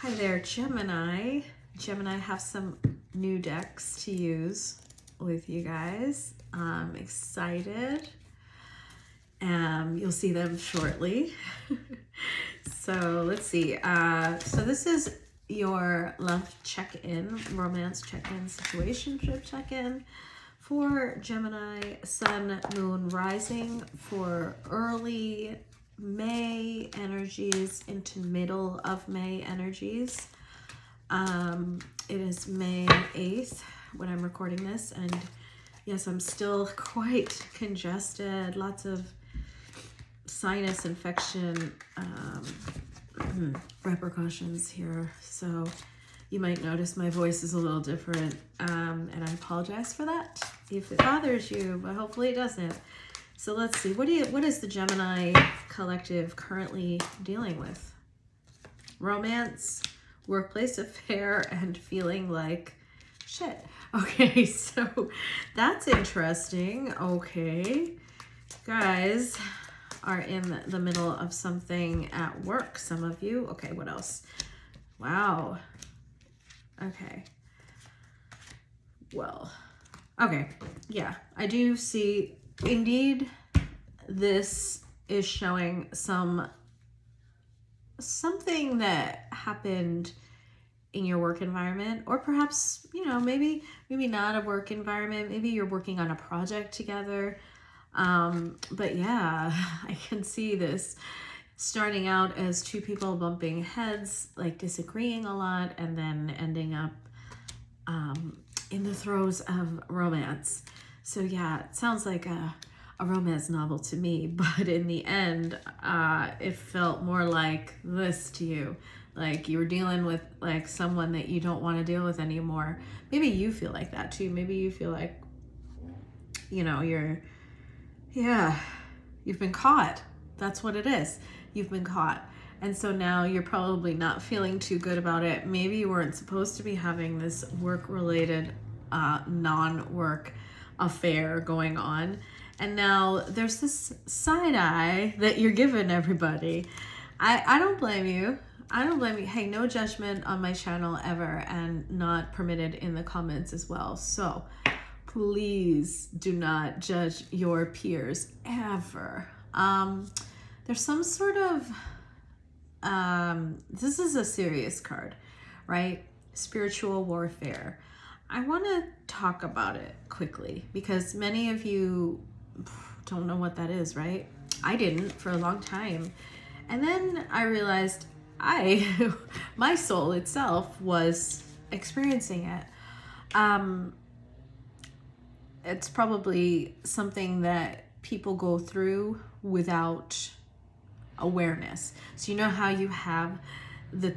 Hi there, Gemini. Gemini, have some new decks to use with you guys. I'm excited. You'll see them shortly. So let's see. So this is your love check-in, romance check-in, situationship check-in for Gemini, Sun, Moon, Rising for early May energies into middle of May energies. It is May 8th when I'm recording this, and yes, I'm still quite congested, lots of sinus infection repercussions here, so you might notice my voice is a little different, and I apologize for that if it bothers you, but hopefully it doesn't. So let's see, what is the Gemini collective currently dealing with? Romance, workplace affair, and feeling like shit. Okay, so that's interesting. Okay, guys are in the middle of something at work, some of you. Okay, what else? Wow. Okay. Well, okay. Yeah, I do see, indeed, this is showing something that happened in your work environment, or perhaps, you know, maybe not a work environment, maybe you're working on a project together. But yeah, I can see this starting out as two people bumping heads, like disagreeing a lot, and then ending up in the throes of romance. So yeah, it sounds like a romance novel to me, but in the end, it felt more like this to you. Like you were dealing with like someone that you don't want to deal with anymore. Maybe you feel like that too. Maybe you feel like, you know, you've been caught. That's what it is. You've been caught. And so now you're probably not feeling too good about it. Maybe you weren't supposed to be having this work-related, non-work affair going on. And now there's this side eye that you're giving everybody. I don't blame you. I don't blame you. Hey, no judgment on my channel ever, and not permitted in the comments as well. So please do not judge your peers ever. There's some sort of, this is a serious card, right? Spiritual warfare. I want to talk about it quickly because many of you don't know what that is, right? I didn't for a long time. And then I realized my soul itself was experiencing it. It's probably something that people go through without awareness. So you know how you have the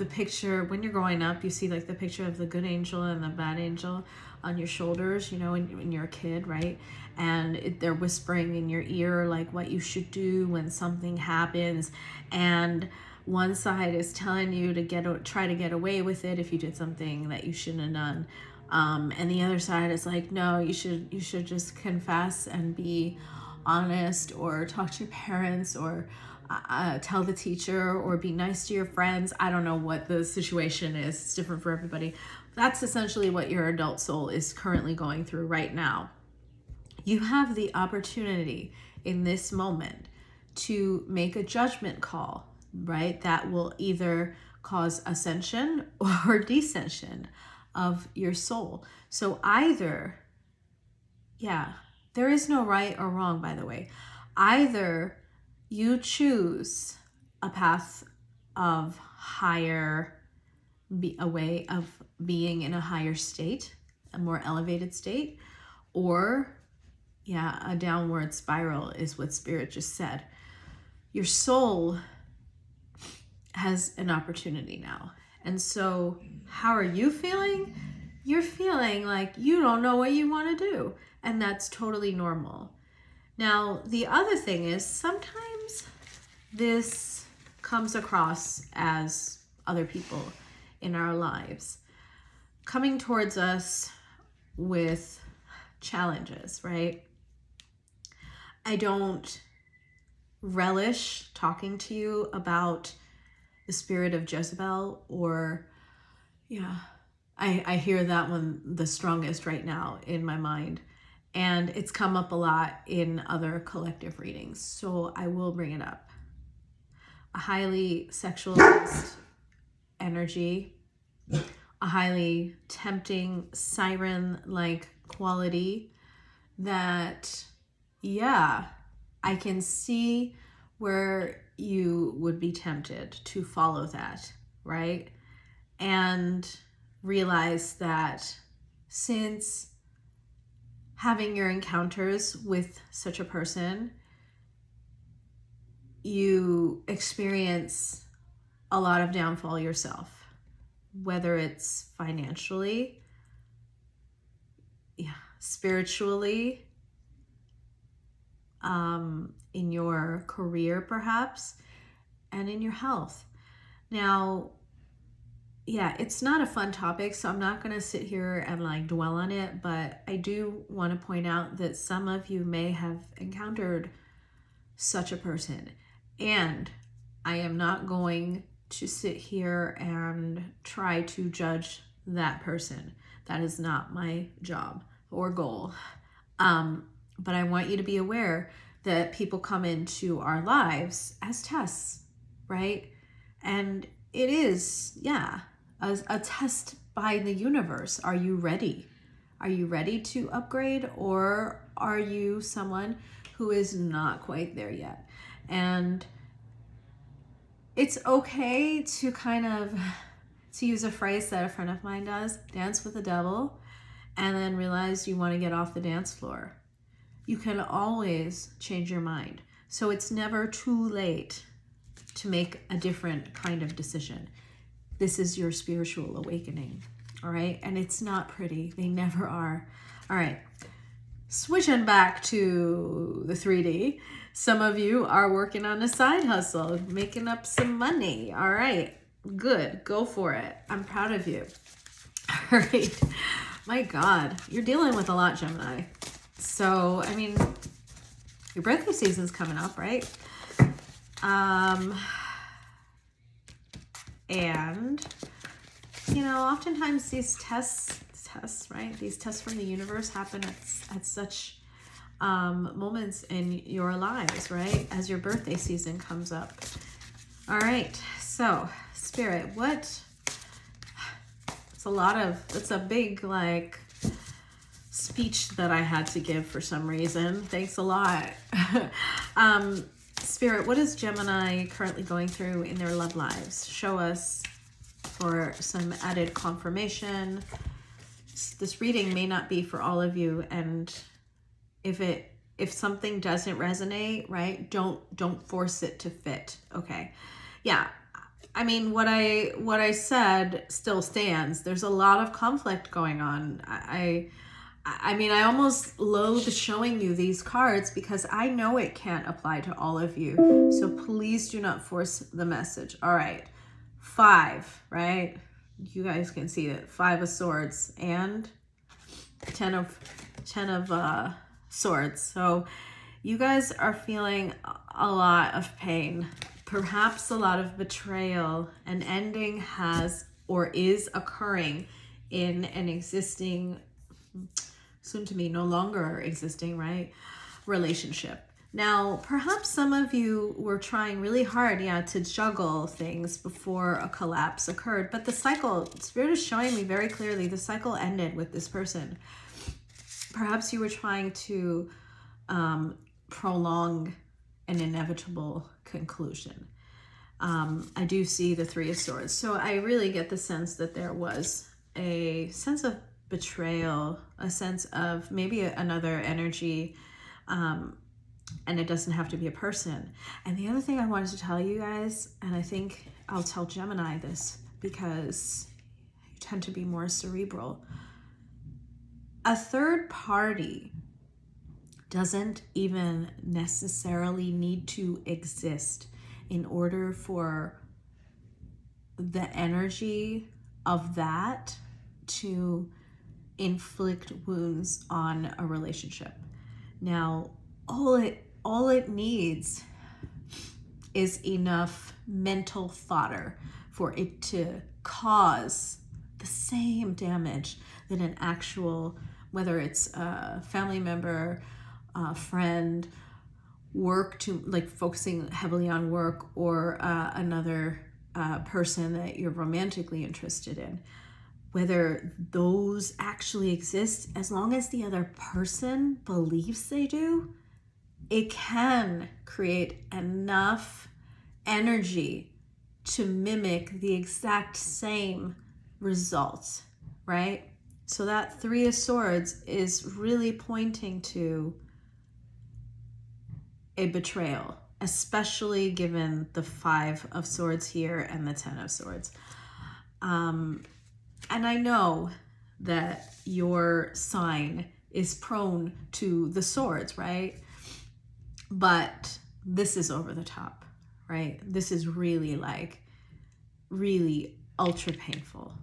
picture when you're growing up, you see like the picture of the good angel and the bad angel on your shoulders, you know, when you're a kid, right? And they're whispering in your ear like what you should do when something happens, and one side is telling you to try to get away with it if you did something that you shouldn't have done, and the other side is like, no, you should just confess and be honest, or talk to your parents, or tell the teacher, or be nice to your friends. I don't know what the situation is. It's different for everybody. That's essentially what your adult soul is currently going through right now. You have the opportunity in this moment to make a judgment call, right? That will either cause ascension or descension of your soul. So either, yeah, there is no right or wrong, by the way. Either you choose a path of a way of being in a higher state, a more elevated state, or yeah, a downward spiral is what Spirit just said. Your soul has an opportunity now. And so how are you feeling? You're feeling like you don't know what you want to do. And that's totally normal. Now, the other thing is sometimes this comes across as other people in our lives coming towards us with challenges, right? I don't relish talking to you about the spirit of Jezebel, or yeah, I hear that one the strongest right now in my mind. And it's come up a lot in other collective readings, so I will bring it up. A highly sexualized energy, a highly tempting siren-like quality that, yeah, I can see where you would be tempted to follow that, right? And realize that since having your encounters with such a person, you experience a lot of downfall yourself, whether it's financially, spiritually, in your career perhaps, and in your health. Now, yeah, it's not a fun topic, so I'm not going to sit here and like dwell on it, but I do want to point out that some of you may have encountered such a person, and I am not going to sit here and try to judge that person. That is not my job or goal. But I want you to be aware that people come into our lives as tests, right? And it is, a test by the universe. Are you ready? Are you ready to upgrade, or are you someone who is not quite there yet? And it's okay to kind of, to use a phrase that a friend of mine does, dance with the devil, and then realize you want to get off the dance floor. You can always change your mind. So it's never too late to make a different kind of decision. This is your spiritual awakening, all right? And it's not pretty. They never are. All right. Switching back to the 3D. Some of you are working on a side hustle, making up some money. All right. Good. Go for it. I'm proud of you. All right. My God, you're dealing with a lot, Gemini. So, I mean, your birthday season's coming up, right? And, you know, oftentimes these tests, right? These tests from the universe happen at such moments in your lives, right? As your birthday season comes up. All right. So, Spirit, it's a big, like, speech that I had to give for some reason. Thanks a lot. Spirit, what is Gemini currently going through in their love lives? Show us for some added confirmation. This reading may not be for all of you, and if something doesn't resonate, right, don't force it to fit. Okay. Yeah. I mean, what I said still stands. There's a lot of conflict going on. I mean, I almost loathe showing you these cards because I know it can't apply to all of you. So please do not force the message. All right. 5, right? You guys can see it. 5 of Swords and 10 of Swords. So you guys are feeling a lot of pain, perhaps a lot of betrayal. An ending has or is occurring in an existing, soon to be no longer existing, right, relationship. Now, perhaps some of you were trying really hard, to juggle things before a collapse occurred. But the cycle, Spirit is showing me very clearly, the cycle ended with this person. Perhaps you were trying to prolong an inevitable conclusion. I do see the 3 of Swords. So I really get the sense that there was a sense of betrayal, a sense of maybe another energy, and it doesn't have to be a person. And the other thing I wanted to tell you guys, and I think I'll tell Gemini this because you tend to be more cerebral, a third party doesn't even necessarily need to exist in order for the energy of that to inflict wounds on a relationship. Now, all it needs is enough mental fodder for it to cause the same damage that an actual, whether it's a family member, a friend, work, to like focusing heavily on work, or another person that you're romantically interested in, whether those actually exist, as long as the other person believes they do, it can create enough energy to mimic the exact same results, right? So that Three of Swords is really pointing to a betrayal, especially given the Five of Swords here and the Ten of Swords. And I know that your sign is prone to the swords, right? But this is over the top, right? This is really really ultra painful.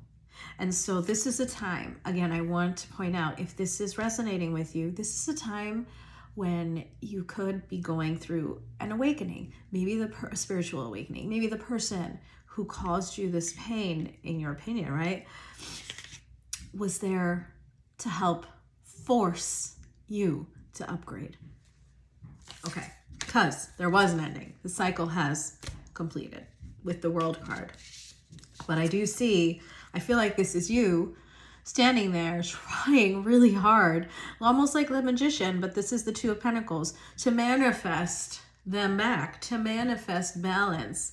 And so this is a time, again, I want to point out, if this is resonating with you, this is a time when you could be going through an awakening, maybe the spiritual awakening, maybe the person who caused you this pain, in your opinion, right, was there to help force you to upgrade. Okay, because there was an ending. The cycle has completed with the World card. But I do see, I feel like this is you standing there trying really hard, almost like the Magician, but this is the Two of Pentacles, to manifest them back, to manifest balance.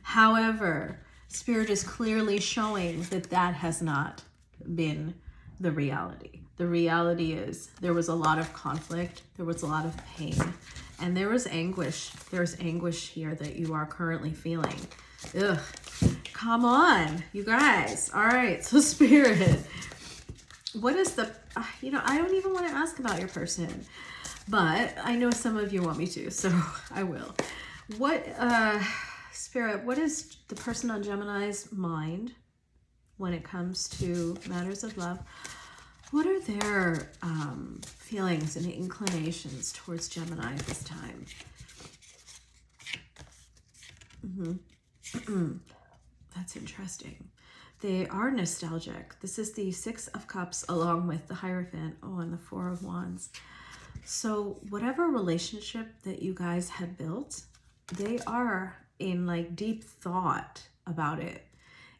However, Spirit is clearly showing that that has not been the reality. The reality is there was a lot of conflict, there was a lot of pain, and there was anguish. There's anguish here that you are currently feeling. Ugh, come on, you guys. All right, so Spirit, what is the, I don't even want to ask about your person, but I know some of you want me to, so I will. What, Spirit, what is the person on Gemini's mind when it comes to matters of love? What are their feelings and inclinations towards Gemini at this time? That's interesting. They are nostalgic. This is the Six of Cups along with the Hierophant. Oh, and the Four of Wands. So whatever relationship that you guys had built, they are in like deep thought about it.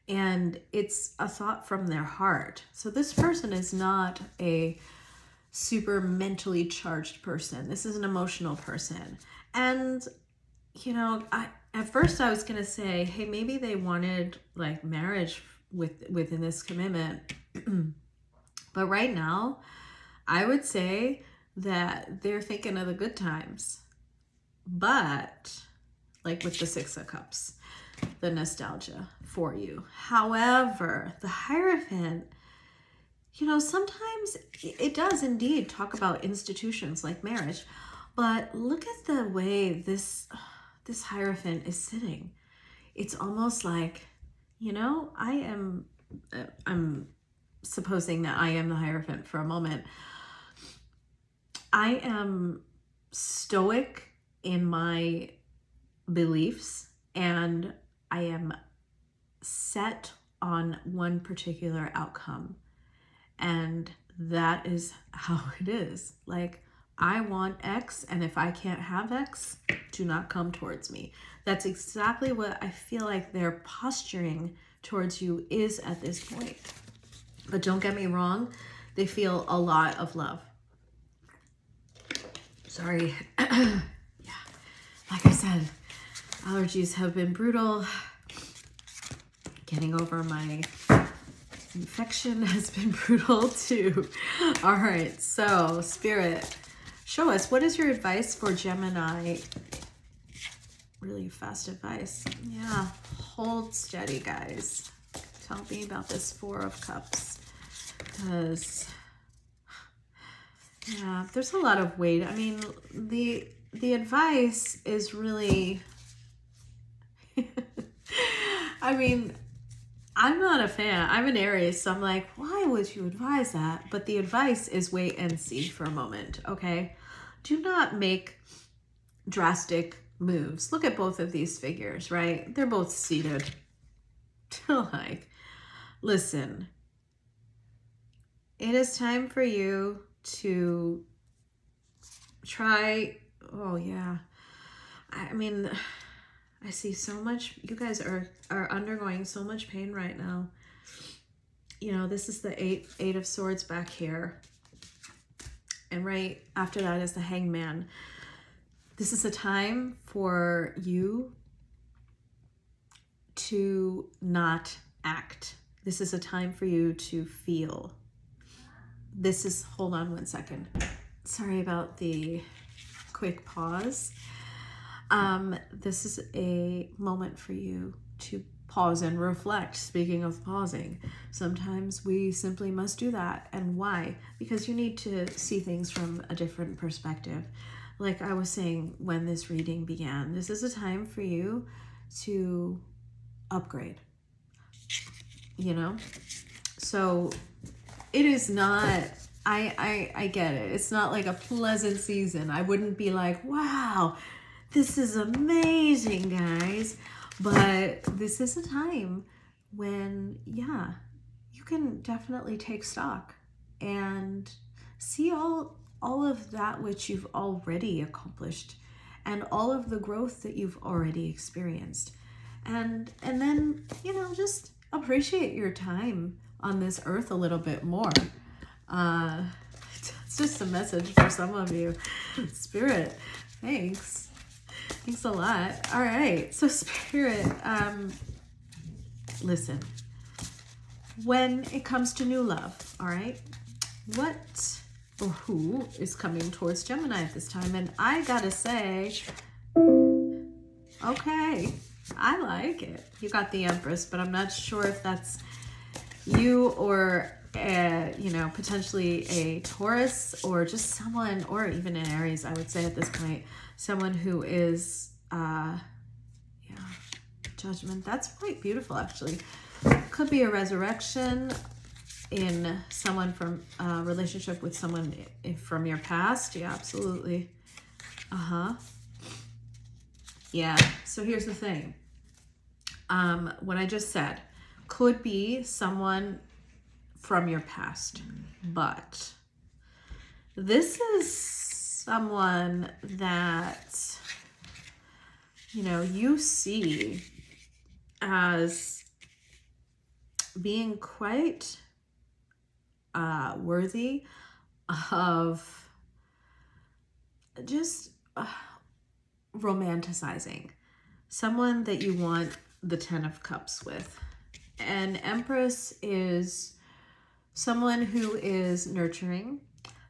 And it's a thought from their heart. So this person is not a super mentally charged person. This is an emotional person. And, at first I was going to say, hey, maybe they wanted like marriage within this commitment. But right now, I would say that they're thinking of the good times. But like with the Six of Cups, the nostalgia for you. However, the Hierophant, sometimes it does indeed talk about institutions like marriage, but look at the way this Hierophant is sitting. It's almost like, I'm supposing that I am the Hierophant for a moment. I am stoic in my beliefs, and I am set on one particular outcome, and that is how it is. Like, I want X, and if I can't have X, do not come towards me. That's exactly what I feel like their posturing towards you is at this point. But don't get me wrong, they feel a lot of love. Sorry. Yeah, like I said, allergies have been brutal. Getting over my infection has been brutal too. All right, so Spirit, show us, what is your advice for Gemini? Really fast advice. Yeah, hold steady, guys. Tell me about this Four of Cups. Because, yeah, there's a lot of weight. I mean, the advice is really... I mean, I'm not a fan. I'm an Aries, so I'm like, why would you advise that? But the advice is wait and see for a moment, okay? Do not make drastic moves. Look at both of these figures, right? They're both seated. Like, listen, it is time for you to try. Oh yeah, I mean, I see so much. You guys are undergoing so much pain right now. You know, this is the eight of swords back here, and right after that is the hangman. This is a time for you to not act. This is a time for you to feel. This is, hold on one second. Sorry about the quick pause. This is a moment for you to pause and reflect. Speaking of pausing, sometimes we simply must do that. And why? Because you need to see things from a different perspective. Like I was saying when this reading began, this is a time for you to upgrade, you know? So it is not, I get it. It's not like a pleasant season. I wouldn't be like, wow, this is amazing, guys. But this is a time when, yeah, you can definitely take stock and see all of that which you've already accomplished and all of the growth that you've already experienced. And then, you know, just appreciate your time on this earth a little bit more. It's just a message for some of you. Spirit, thanks. Thanks a lot. All right. So Spirit, listen, when it comes to new love, all right, what or who is coming towards Gemini at this time? And I gotta say, okay, I like it. You got the Empress, but I'm not sure if that's you or, you know, potentially a Taurus or just someone, or even an Aries, I would say at this point, someone who is, yeah, Judgment. That's quite beautiful, actually. Could be a resurrection in someone from a relationship with someone from your past. Yeah, absolutely. Yeah, so here's the thing. What I just said could be someone from your past, but this is someone that, you know, you see as being quite worthy of just romanticizing. Someone that you want the 10 of Cups with. An Empress is someone who is nurturing,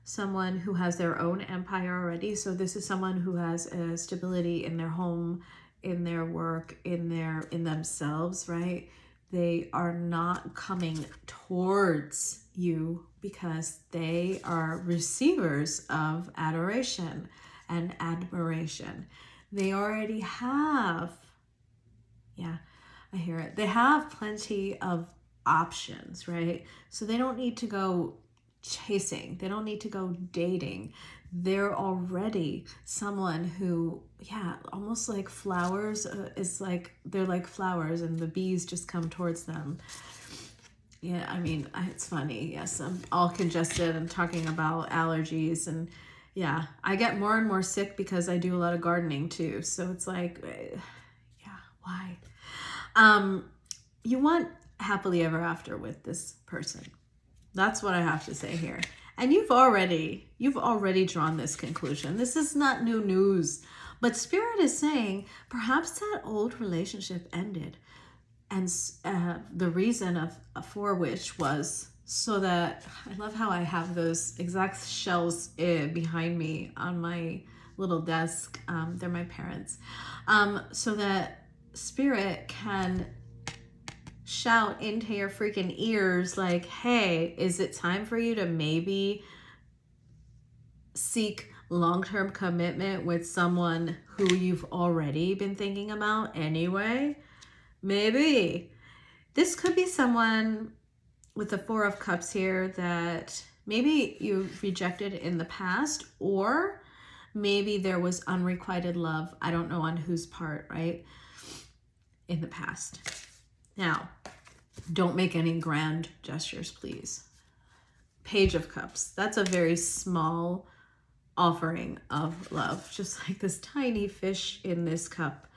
someone who has their own empire already. So this is someone who has a stability in their home, in their work, in themselves, right? They are not coming towards you because they are receivers of adoration and admiration. They already have, yeah, I hear it. They have plenty of options, right? So they don't need to go chasing. They don't need to go dating. They're already someone who, yeah, almost like flowers. It's like they're like flowers and the bees just come towards them. Yeah, I mean, it's funny. Yes, I'm all congested and talking about allergies. And yeah, I get more and more sick because I do a lot of gardening too. So it's like, yeah, why? You want happily ever after with this person. That's what I have to say here. And you've already drawn this conclusion. This is not new news. But Spirit is saying perhaps that old relationship ended. And the reason for which was so that, I love how I have those exact shells behind me on my little desk. They're my parents. So that Spirit can shout into your freaking ears like, hey, is it time for you to maybe seek long-term commitment with someone who you've already been thinking about anyway? Maybe. This could be someone with the 4 of Cups here that maybe you rejected in the past, or Maybe there was unrequited love. I don't know on whose part, right? In the past. Now, don't make any grand gestures, please. Page of Cups. That's a very small offering of love. Just like this tiny fish in this cup.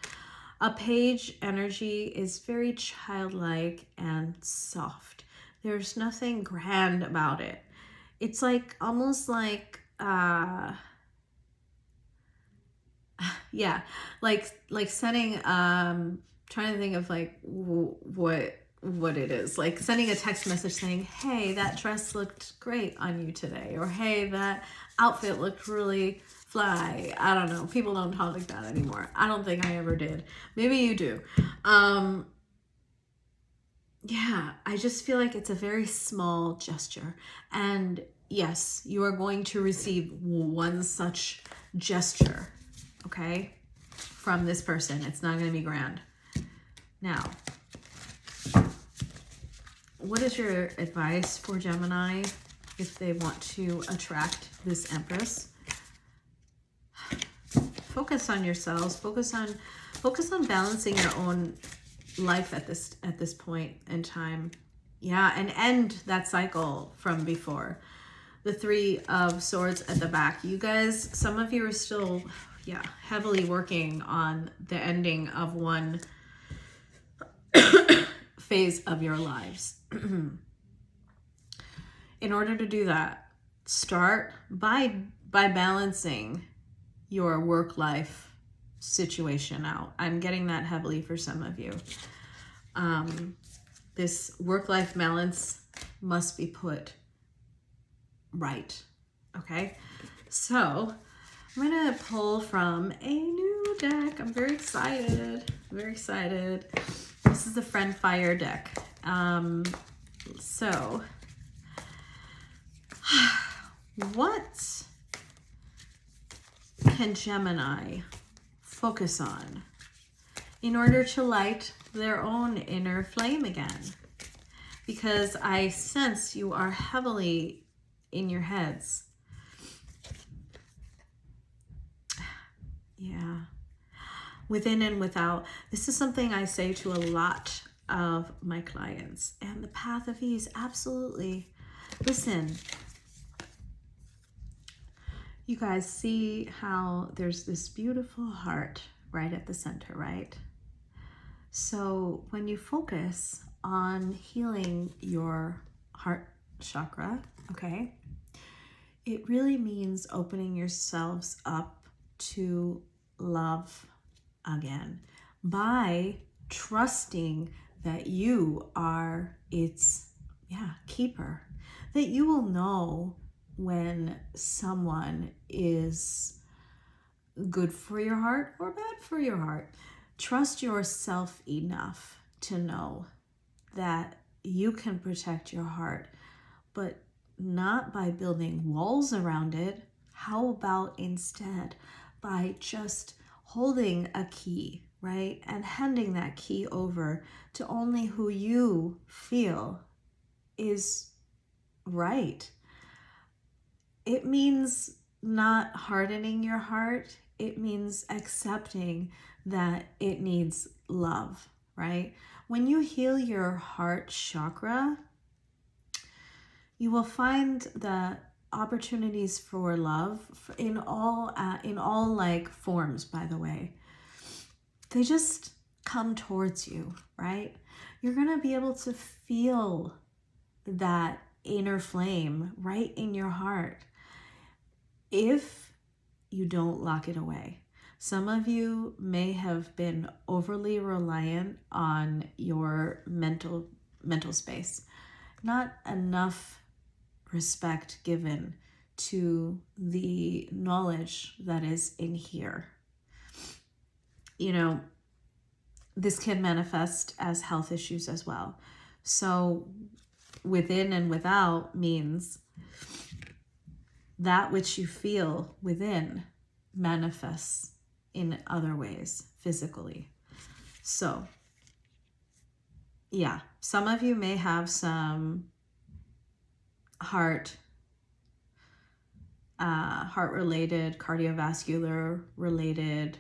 A page energy is very childlike and soft. There's nothing grand about it. It's like almost like yeah, like sending trying to think of like what it is, like sending a text message saying, hey, that dress looked great on you today, or hey, that outfit looked really fly. I don't know, people don't talk like that anymore. I don't think I ever did. Maybe you do. Yeah, I just feel like it's a very small gesture, and yes, you are going to receive one such gesture, okay, from this person. It's not going to be grand. Now, what is your advice for Gemini if they want to attract this Empress? Focus on yourselves. Focus on balancing your own life at this point in time. Yeah, and end that cycle from before. The Three of Swords at the back. You guys, some of you are still, yeah, heavily working on the ending of one phase of your lives. In order to do that, start by balancing your work-life situation out. I'm getting that heavily for some of you. This work-life balance must be put right. Okay, so I'm gonna pull from a new deck. I'm very excited. Very excited. This is the Friend Fire deck. So what can Gemini focus on in order to light their own inner flame again? Because I sense you are heavily in your heads. Yeah. Within and without. This is something I say to a lot of my clients. And the path of ease, absolutely. Listen, you guys see how there's this beautiful heart right at the center, right? So when you focus on healing your heart chakra, okay, it really means opening yourselves up to love again by trusting that you are its keeper, that you will know when someone is good for your heart or bad for your heart. Trust yourself enough to know that you can protect your heart, but not by building walls around it. How about instead by just holding a key, right? And handing that key over to only who you feel is right. It means not hardening your heart. It means accepting that it needs love, right? When you heal your heart chakra, you will find the opportunities for love in all like forms, by the way. They just come towards you, right? You're going to be able to feel that inner flame right in your heart if you don't lock it away. Some of you may have been overly reliant on your mental space. Not enough respect given to the knowledge that is in here. You know, this can manifest as health issues as well. So within and without means that which you feel within manifests in other ways physically. So yeah, some of you may have some heart heart-related, cardiovascular-related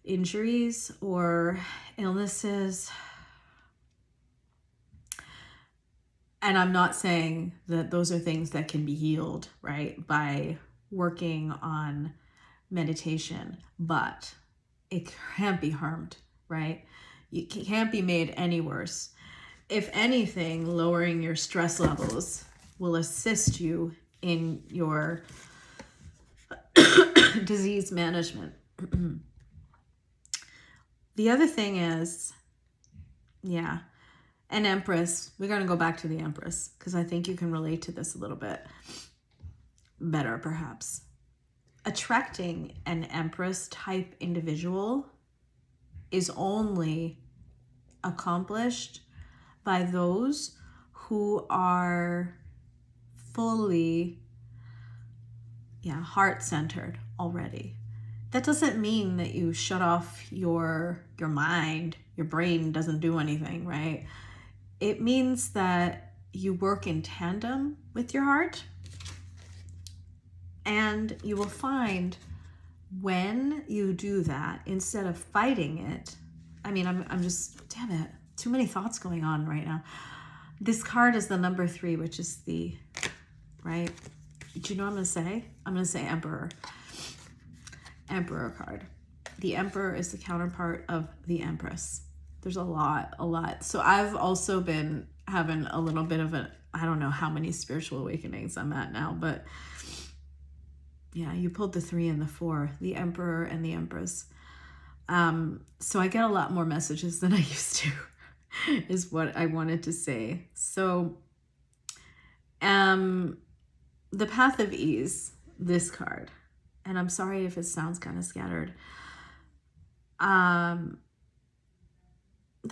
injuries or illnesses. And I'm not saying that those are things that can be healed, right, by working on meditation, but it can't be harmed, right? It can't be made any worse. If anything, lowering your stress levels will assist you in your disease management. The other thing is, yeah, an Empress. We're going to go back to the Empress because I think you can relate to this a little bit better, perhaps. Attracting an Empress type individual is only accomplished by those who are fully, heart-centered already. That doesn't mean that you shut off your mind, your brain doesn't do anything, right? It means that you work in tandem with your heart, and you will find when you do that, instead of fighting it, I'm just, damn it, too many thoughts going on right now. This card is the number 3, which is the, right? Do you know what I'm going to say? I'm going to say Emperor. Emperor card. The Emperor is the counterpart of the Empress. There's a lot. So I've also been having a little bit of I don't know how many spiritual awakenings I'm at now, but yeah, you pulled the 3 and the 4, the Emperor and the Empress. So I get a lot more messages than I used to, is what I wanted to say. So, the Path of Ease, this card, and I'm sorry if it sounds kind of scattered. The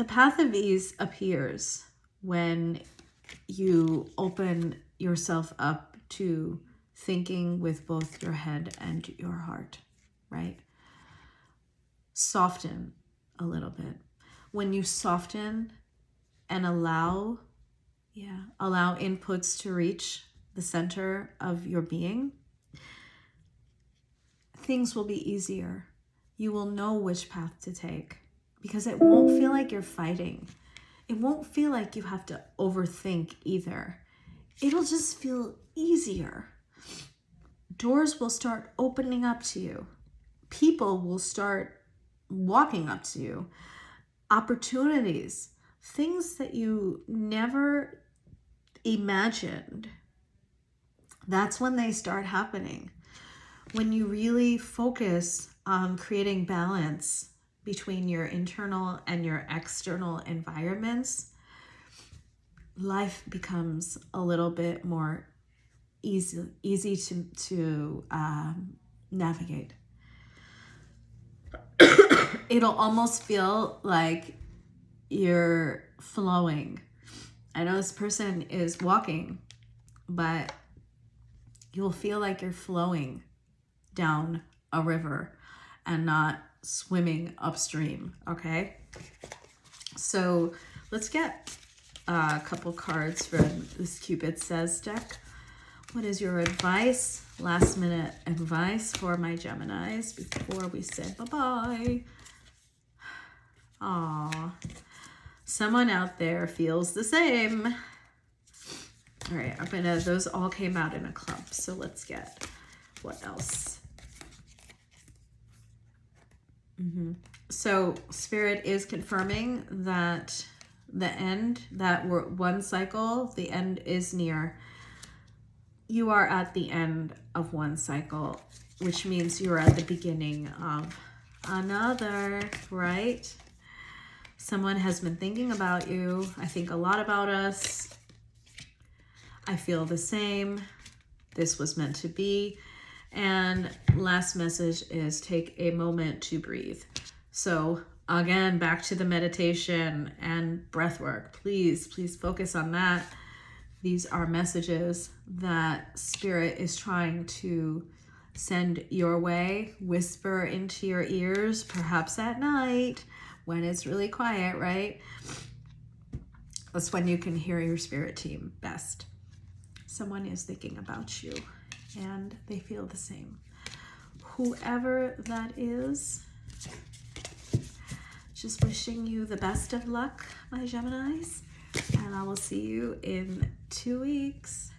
Path of Ease appears when you open yourself up to thinking with both your head and your heart, right? Soften a little bit. When you soften and allow inputs to reach the center of your being, things will be easier. You will know which path to take because it won't feel like you're fighting. It won't feel like you have to overthink either. It'll just feel easier. Doors will start opening up to you. People will start walking up to you. Opportunities, things that you never imagined. That's when they start happening. When you really focus on creating balance between your internal and your external environments, life becomes a little bit more easy to navigate. It'll almost feel like you're flowing. I know this person is walking, but you'll feel like you're flowing down a river and not swimming upstream, okay? So let's get a couple cards from this Cupid Says deck. What is your advice, last minute advice for my Geminis before we say bye-bye? Aw, someone out there feels the same. All right, those all came out in a clump, so let's get, what else? So Spirit is confirming that the end, that we're one cycle, the end is near. You are at the end of one cycle, which means you're at the beginning of another, right? Someone has been thinking about you. I think a lot about us. I feel the same. This was meant to be. And last message is take a moment to breathe. So again, back to the meditation and breath work. Please focus on that. These are messages that Spirit is trying to send your way, whisper into your ears, perhaps at night when it's really quiet, right? That's when you can hear your spirit team best. Someone is thinking about you. and they feel the same. Whoever that is, just wishing you the best of luck, my Geminis, and I will see you in 2 weeks.